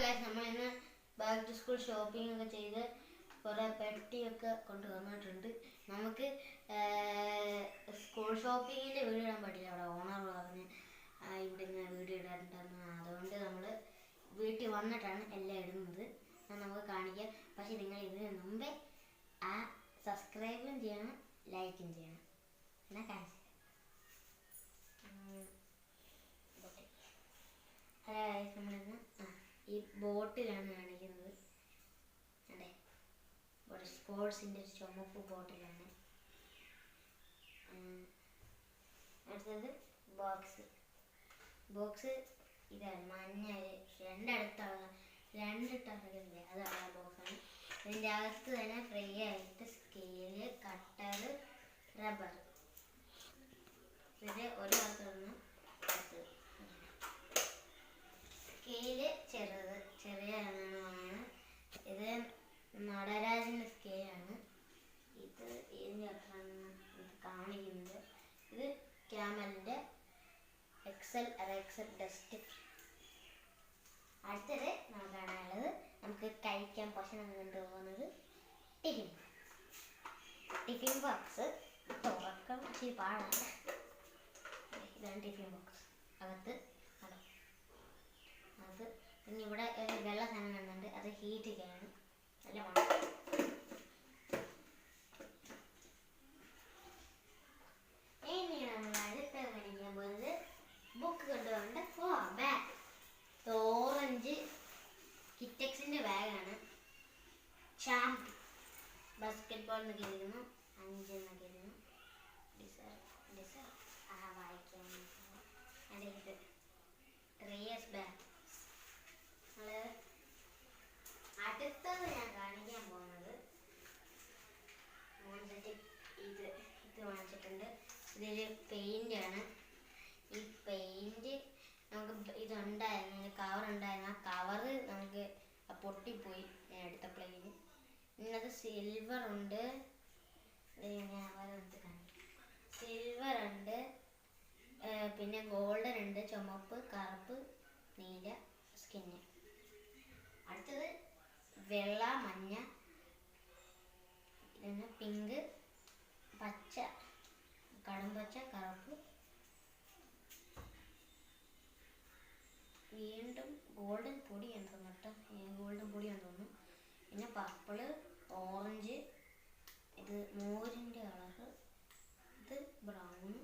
Guys നമ്മൾ ഇന്ന് back to school shopping ഒക്കെ ചെയ്ത് കുറേ പെട്ടിയൊക്കെ കൊണ്ടുവന്നിട്ടുണ്ട്. നമുക്ക് സ്കൂൾ ഷോപ്പിങ്ങിൻ്റെ വീഡിയോ ഇടാൻ പറ്റില്ല, അവിടെ ഓണർ പറഞ്ഞ് ഇവിടെ നിന്ന് വീഡിയോ ഇടാറുണ്ടെന്ന്. അതുകൊണ്ട് നമ്മൾ വീട്ടിൽ വന്നിട്ടാണ് എല്ലാം ഇടുന്നത്. നമുക്ക് കാണിക്കാം. പക്ഷെ നിങ്ങൾ ഇതിന് മുമ്പേ സബ്സ്ക്രൈബും ചെയ്യണം, ലൈക്കും ചെയ്യണം. എന്നാൽ കാണിച്ചു നമ്മളിന്ന് ഈ ബോട്ടിലാണ് കാണിക്കുന്നത്. അതെ, സ്പോർട്സിൻ്റെ ചുമപ്പ് ബോട്ടിലാണ്. അടുത്തത് ബോക്സ് ഇതാണ് മഞ്ഞ, രണ്ടിട്ടറിയില്ലേ, അതാണ് ബോക്സാണ്. ഇതിൻ്റെ അകത്ത് തന്നെ ഫ്രീ ആയിട്ട് സ്കെയില്, കട്ടർ, റബ്ബർ. ഇത് ഒരു ഭാഗത്തുനിന്ന് സ്കെയില് ചെറിയ ആണ്. ഇത് നടരാജൻ്റെ സ്കെയിലാണ്. ഇത് കാണിക്കുന്നത് ഇത് ക്യാമലിൻ്റെ എക്സൽ ഡസ്റ്റ്. അടുത്തത് നമുക്ക് കാണാനുള്ളത് നമുക്ക് കഴിക്കാൻ ഭക്ഷണം കൊണ്ടുപോകുന്നത് ടിഫിൻ ബോക്സ്. തുറക്കാൻ ഇച്ചിരി പാടാണ്. ഇതാണ് ടിഫിൻ ബോക്സ്. അകത്ത് അത് പിന്നെ ഇവിടെ ഒരു വെള്ള സാധനം കണ്ടുണ്ട്, അത് ഹീറ്റ് ചെയ്യാനാണ്. നല്ല മണം. ഇനി നമ്മൾ അടുത്ത കാണിക്കാൻ പോകുന്നത് ബുക്ക് കൊണ്ടുപോകേണ്ട ബാഗ്. ഓറഞ്ച് കിറ്റക്സിൻ്റെ ബാഗാണ്. ഷാമ്പു, ബാസ്കറ്റ് ബോൾ എന്നൊക്കെ എഴുതുന്നു, 5 എന്നൊക്കെ എഴുതുന്നു. വായിക്കാൻ ഇത് ട്രേസ് ബാഗ്. അടുത്തത് ഞാൻ കാണിക്കാൻ പോകുന്നത് ഇത് വാങ്ങിച്ചിട്ടുണ്ട്. ഇതൊരു പെയിൻ്റാണ്. ഈ പെയിൻറ്റ് നമുക്ക് ഇതുണ്ടായിരുന്നു, കവർ ഉണ്ടായിരുന്നു. ആ കവറ് നമുക്ക് പൊട്ടിപ്പോയി അടുത്ത പ്ലെയിന്. ഇന്നത് സിൽവർ ഉണ്ട്, സിൽവർ ഉണ്ട്, പിന്നെ ഗോൾഡൻ ഉണ്ട്, ചുമപ്പ്, കറുപ്പ്, നീല, സ്കിന്ന്. അടുത്തത് വെള്ള, മഞ്ഞ, പിന്നെ പിങ്ക്, പച്ച, കടുംപച്ച, കറുപ്പ്, വീണ്ടും ഗോൾഡൻ പൊടിയാണ് തോന്നുന്നു. പിന്നെ പർപ്പിള്, ഓറഞ്ച്, ഇത് മോരിൻ്റെ കളറ്, ഇത് ബ്രൗൺ,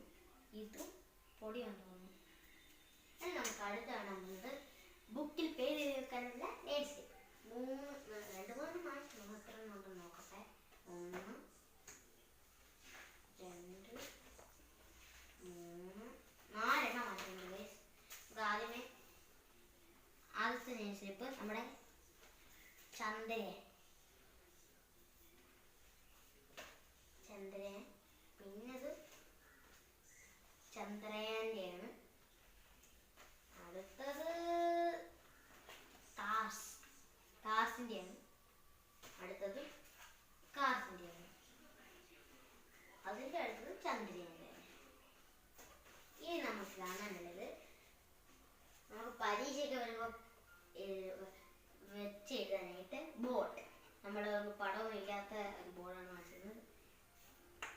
ഇതും പൊടിയാണ് തോന്നുന്നു. നമുക്ക് അടുത്ത് കാണാൻ പോകുന്നത് ബുക്കിൽ പേര് വെക്കാനുള്ള ലേഡ്സ്. 2-3 മാസം മാത്രം കൊണ്ട് നോക്കട്ടെ. 1 2 3 4 മാറ്റുന്നുണ്ട്. ആദ്യമേ ആദ്യത്തെ നെയിംസ്ലിപ്പ് നമ്മുടെ ചന്ദ്രൻ, പിന്നത് ചന്ദ്രയാൻ്റെയാണ്. അടുത്തത് കാർസിൻ്റെയാണ്. അടുത്തത് കാർസിൻ്റെയാണ്. അതിൻ്റെ അടുത്തത് ചന്ദ്രയാൻ്റെയാണ്. ഇനി നമുക്ക് കാണാനുള്ളത് നമുക്ക് പരീക്ഷയൊക്കെ വരുമ്പോൾ വെച്ച് എഴുതാനായിട്ട് ബോർഡ്. നമ്മൾ പടമൊന്നും ഇല്ലാത്ത ഒരു ബോർഡാണ് വാങ്ങിച്ചത്.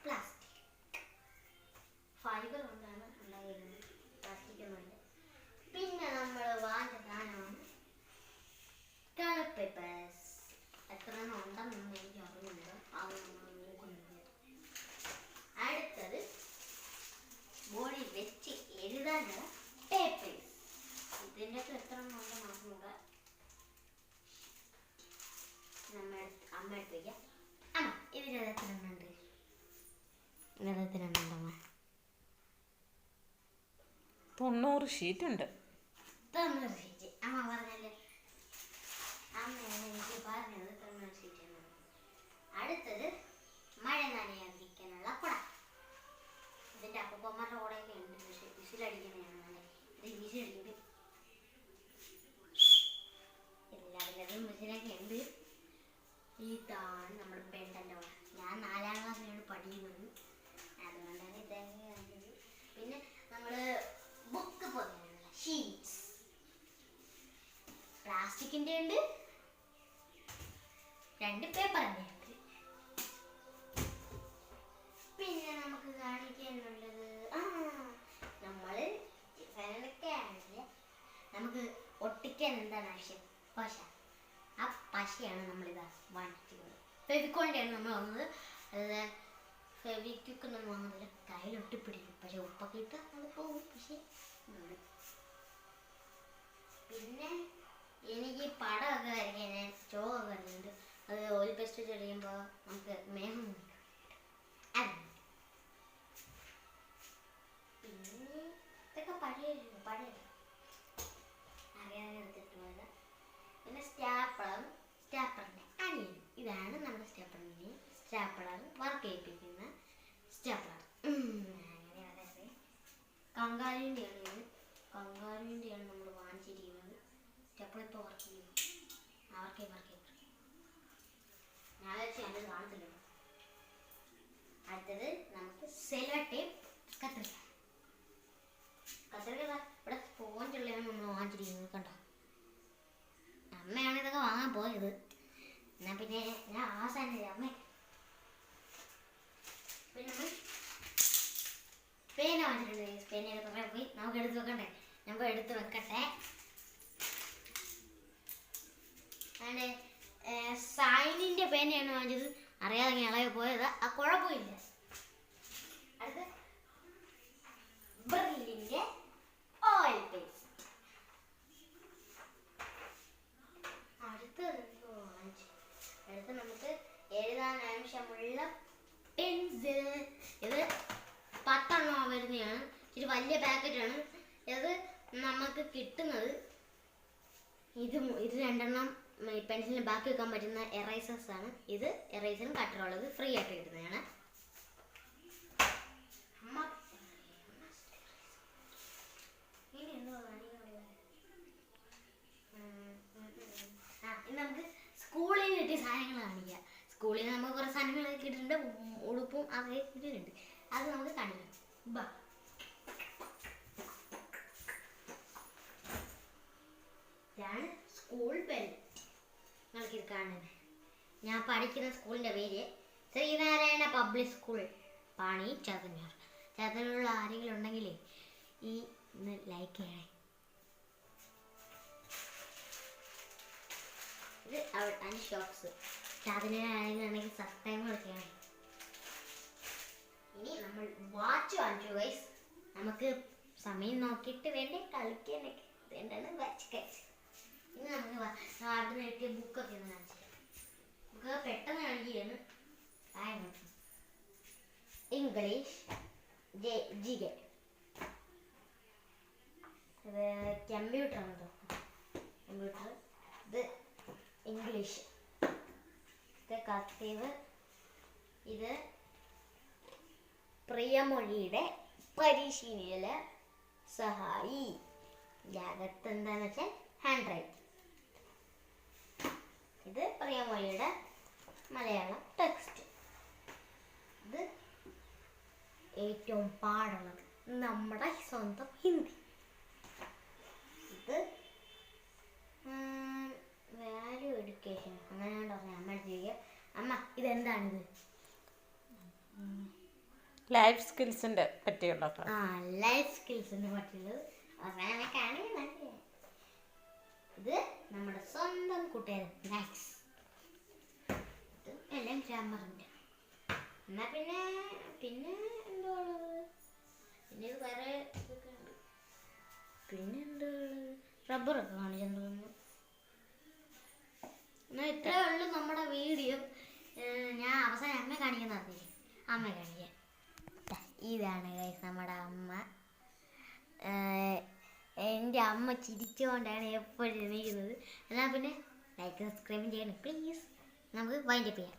പ്ലാസ്റ്റിക് ഫൈബർ കൊണ്ടാണ് ഉണ്ടായിരുന്നത്, പ്ലാസ്റ്റിക് ഒന്നുമില്ല. പിന്നെ നമ്മൾ വാങ്ങിച്ച സാധനമാണ് കളർ പേപ്പേഴ്സ്. എത്ര എണ്ണം ഉണ്ടെന്നൊന്നും എനിക്ക് അറിയില്ല, അത് നമ്മൾ നോക്കുന്നില്ല. അടുത്തത് ബോർഡിൽ വെച്ച് എഴുതാനുള്ള പേപ്പേഴ്സ്. ഇതിൻ്റെ ഒക്കെ എത്ര എണ്ണം ഉണ്ടെന്ന് അറിഞ്ഞൂടാ. അമ്മ എടുത്ത് വയ്ക്കാം. ഇതിനെത്ര എണ്ണുണ്ട്? 90 ഷീറ്റ് ഉണ്ട്. 90 ഷീറ്റ്. അമ്മ പറഞ്ഞല്ലേ, അമ്മയാണ് എനിക്ക് പറഞ്ഞത് 90 ഷീറ്റ് എന്ന്. അടുത്തത് മഴ നനയാതിരിക്കാനുള്ള കുട. ഇതിൻ്റെ അപ്പൂപ്പന്മാരുടെ കുടയൊക്കെ ഉണ്ട്, പക്ഷേ വിസിലടിക്കുന്നതാണ്. ഇത് വിസിലടിക്കുന്നത് എല്ലാവരും വിസിലൊക്കെ ഉണ്ട്. ഇതാണ് നമ്മുടെ ബെണ്ടൻ്റെ കുട. ഞാൻ 4ാം ക്ലാസ്സിലാണ് പഠിക്കുന്നത്, അതുകൊണ്ടാണ് ഇതൊക്കെ കാണിച്ചത്. പിന്നെ നമ്മൾ ബുക്ക് പൊതിയാനുള്ള ഷീറ്റ്സ്, പ്ലാസ്റ്റിക് പ്ലാസ്റ്റിക്കിന്റെ ഉണ്ട്, 2 പേപ്പറിന്റെ ഉണ്ട്. പിന്നെ നമുക്ക് കാണിക്കാനുള്ളത് നമ്മള് ഡിസൈനൊക്കെ ആണെങ്കിൽ നമുക്ക് ഒട്ടിക്കാൻ എന്താണ് ആവശ്യം? പശ. ആ പശയാണ് നമ്മളിതാ വാങ്ങിക്കുന്നത്. ഫെവിക്കോളിൻ്റെയാണ് നമ്മൾ വന്നത്. അതായത് ഫെവിക്വിക്ക് ഒന്നും വാങ്ങുന്നില്ല, കയ്യിലൊട്ടിപ്പിടിക്കും. പക്ഷെ ഉപ്പൊക്കെ ഇട്ട് അത് പോകും. പക്ഷെ പിന്നെ എനിക്ക് പടമൊക്കെ വരയ്ക്കാൻ ഞാൻ ചോക്കൊക്കെ വരയ്ക്കുന്നുണ്ട്. അത് ഓയിൽ പേസ്റ്റ് ചെടിയുമ്പോൾ നമുക്ക് മേഘം പിന്നെ ഇതൊക്കെ പഴയ അറിയാതെ എടുത്തിട്ട് പോയത്. പിന്നെ സ്റ്റാപ്ലറിന്റെ അനിയൻ. ഇതാണ് നമ്മുടെ സ്റ്റാപ്ലർ വർക്ക് ചെയ്യിപ്പിക്കുന്ന സ്റ്റാപ്ലർ. കങ്കാരുവിൻ്റെയാണ് നമ്മൾ വാങ്ങിച്ചിരിക്കുന്നത്. സ്റ്റാപ്ലർ ഇപ്പോൾ വർക്ക് ചെയ്യുന്നു. വർക്ക് ഞാൻ അത് കാണത്തില്ല. അടുത്തത് നമുക്ക് സെല്ലോ ടേപ്പ് കത്രിക. ഇവിടെ സ്പോഞ്ചുള്ളതാണ് നമ്മൾ വാങ്ങിച്ചിരിക്കുന്നത്. കണ്ടോ, അമ്മയാണ് ഇതൊക്കെ വാങ്ങാൻ പോയത്. എന്നാ പിന്നെ ഞാൻ ആസാന അമ്മ. പിന്നെ നമ്മൾ പേന വാങ്ങിച്ചിട്ടുണ്ട്. പേനയൊക്കെ കുറേ പോയി, നമുക്ക് എടുത്ത് വെക്കണ്ടേ? നമ്മൾ എടുത്ത് വെക്കട്ടെ. അതുകൊണ്ട് സൈനിൻ്റെ പേനയാണ് വാങ്ങിച്ചത്. അറിയാതെ ഇളകി പോയത്. ആ കുഴപ്പമില്ല. അടുത്ത് ബ്രില്ലിൻ്റെ ഓയിൽ പേസ്റ്റ്. അടുത്ത് നമുക്ക് എഴുതാൻ ആവശ്യമുള്ള പെൻസിൽ. ഇത് 10 എണ്ണം വരുന്നതാണ്. ഇച്ചിരി വലിയ പാക്കറ്റാണ്. ഇത് നമുക്ക് കിട്ടുന്നത് ഇത് 2 എണ്ണം പെൻസിലിന് ബാക്കി വെക്കാൻ പറ്റുന്ന എറൈസേഴ്സ് ആണ്. ഇത് എറൈസറും കട്ടറും ഇത് ഫ്രീ ആയിട്ട് കിട്ടുന്നതാണ്. ഇനി നമുക്ക് സ്കൂളിൽ നിന്ന് കിട്ടിയ സാധനങ്ങൾ കാണിക്കാം. സ്കൂളിൽ നിന്ന് നമുക്ക് കുറേ സാധനങ്ങളൊക്കെ കിട്ടിയിട്ടുണ്ട്. ഉടുപ്പും അതൊക്കെ കിട്ടിയിട്ടുണ്ട്. അത് നമുക്ക് കാണിക്കാം. ഇതാണ് സ്കൂൾ ബെൽറ്റ്. നിങ്ങൾക്കിത് കാണുന്നത് ഞാൻ പഠിക്കുന്ന സ്കൂളിൻ്റെ പേര് ശ്രീനാരായണ പബ്ലിക് സ്കൂൾ, പാണി, ചാത്തന്നൂർ. ചാത്തന്നൂരുള്ള ആരെങ്കിലും ഉണ്ടെങ്കിൽ ഈ ഒന്ന് ലൈക്ക് ചെയ്യണേ. ഇത് അതിന് ഷോപ്സ്. ചാത്തന്നൂർ ആരെങ്കിലും ഉണ്ടെങ്കിൽ സബ്സ്ക്രൈബ് ചെയ്യണേ. ഇനി നമ്മൾ വാച്ച് വാങ്ങിച്ചു ഗൈസ്. നമുക്ക് സമയം നോക്കിയിട്ട് വേണ്ടേ കളിക്കാനൊക്കെ. വേണ്ടാണ് വാച്ച് ഗൈസ്. ഇനി നമുക്ക് അവിടെ നിന്ന് കിട്ടിയ ബുക്കൊക്കെ ഒന്ന് കാണിച്ചു. ബുക്ക് പെട്ടെന്ന് കാണിക്കുകയാണ്. English GK. ഇത് കമ്പ്യൂട്ടറാണ് കേട്ടോ. കമ്പ്യൂട്ടർ. ഇത് ഇംഗ്ലീഷ്. ഇത് കർത്തീവ്. ഇത് പ്രിയമൊഴിയുടെ പരിശീലന സഹായി. അകത്ത് എന്താണെന്ന് വെച്ചാൽ ഹാൻഡ് റൈറ്റ്. ഇത് പ്രിയമൊഴിയുടെ മലയാളം ടെക്സ്റ്റ്. ഇത് ഏറ്റവും പാടുള്ളത് നമ്മുടെ സ്വന്തം ഹിന്ദി. ഇത് വാല്യൂ എഡ്യൂക്കേഷൻ അങ്ങനെയാണ് പറഞ്ഞത്. അമ്മ ചെയ്യുക. അമ്മ ഇതെന്താണിത്? ലൈഫ് സ്കിൽസിന്റെ പറ്റിയുള്ള ലൈഫ് സ്കിൽസിനെ പറ്റിയുള്ളത്. ഇത് നമ്മുടെ സ്വന്തം കൂട്ടുകാരൻ മാക്സ്. ഇത് എല്ലാം ഗ്രാമറിന്റെ. എന്നാ പിന്നെ എന്താ ഉള്ളത്? പിന്നെ ഇത് വേറെ പിന്നെ എന്താ ഉള്ളത്? റബ്ബറൊക്കെ കാണിച്ചു. എന്നാൽ ഇത്രേ ഉള്ളൂ നമ്മുടെ വീഡിയോ. ഞാൻ അവസാനം അമ്മ കാണിക്കുന്നതല്ലേ? അമ്മ കാണിക്കാൻ. ഇതാണ് ഗൈസ് നമ്മുടെ അമ്മ. എൻ്റെ അമ്മ ചിരിച്ചുകൊണ്ടാണ് എപ്പോഴും എണീക്കുന്നത്. എന്നാൽ പിന്നെ ലൈക്ക് സബ്സ്ക്രൈബ് ചെയ്യണം പ്ലീസ്. നമുക്ക് വൈൻഡപ്പ് ചെയ്യാം.